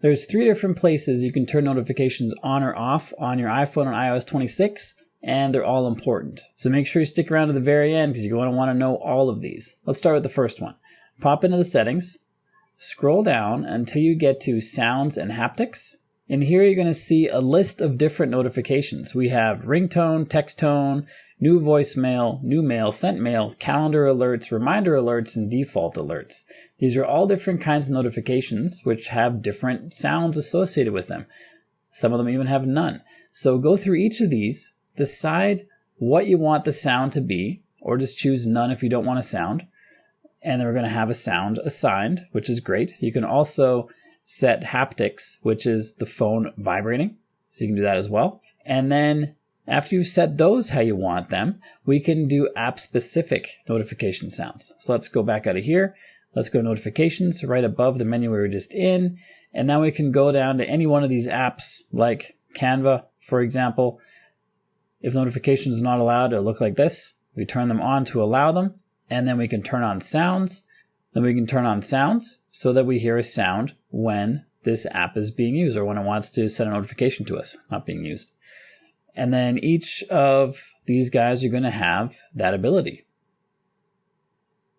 There's 3 different places you can turn notifications on or off on your iPhone on iOS 26, and they're all important. So make sure you stick around to the very end because you're going to want to know all of these. Let's start with the first one. Pop into the settings, scroll down until you get to Sounds and Haptics. And here you're going to see a list of different notifications. We have ringtone, text tone, new voicemail, new mail, sent mail, calendar alerts, reminder alerts, and default alerts. These are all different kinds of notifications which have different sounds associated with them. Some of them even have none. So go through each of these, decide what you want the sound to be, or just choose none if you don't want a sound. And then we're going to have a sound assigned, which is great. You can also set haptics, which is the phone vibrating. So you can do that as well. And then after you've set those how you want them, we can do app-specific notification sounds. So let's go back out of here. Let's go to notifications right above the menu we were just in. And now we can go down to any one of these apps like Canva, for example. If notifications is not allowed, it'll look like this. We turn them on to allow them. And then we can turn on sounds. Then we can turn on sounds so that we hear a sound when this app is being used or when it wants to send a notification to us, not being used. And then each of these guys are going to have that ability,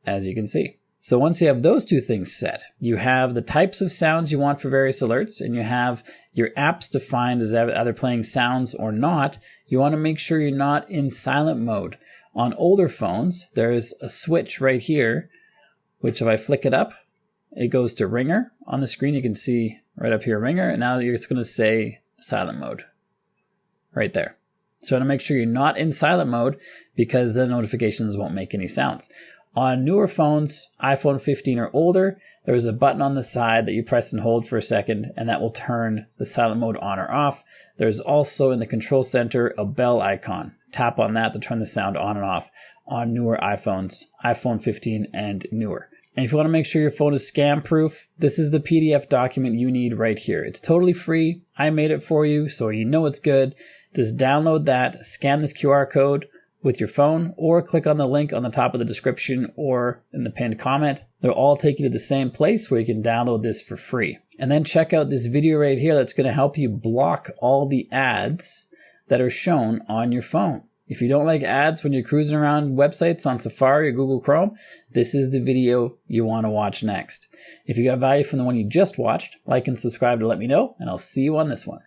as you can see. So once you have those 2 things set, you have the types of sounds you want for various alerts, and you have your apps defined as either playing sounds or not. You want to make sure you're not in silent mode. On older phones, there is a switch right here, which if I flick it up, it goes to ringer. On the screen, you can see right up here, ringer, and now it's going to say silent mode right there. So you want to make sure you're not in silent mode because the notifications won't make any sounds. On newer phones, iPhone 15 or older, there's a button on the side that you press and hold for a second, and that will turn the silent mode on or off. There's also in the control center a bell icon. Tap on that to turn the sound on and off on newer iPhones, iPhone 15 and newer. And if you want to make sure your phone is scam proof, this is the PDF document you need right here. It's totally free. I made it for you, so you know it's good. Just download that, scan this QR code with your phone, or click on the link on the top of the description or in the pinned comment. They'll all take you to the same place where you can download this for free. And then check out this video right here that's going to help you block all the ads that are shown on your phone. If you don't like ads when you're cruising around websites on Safari or Google Chrome, this is the video you want to watch next. If you got value from the one you just watched, like and subscribe to let me know, and I'll see you on this one.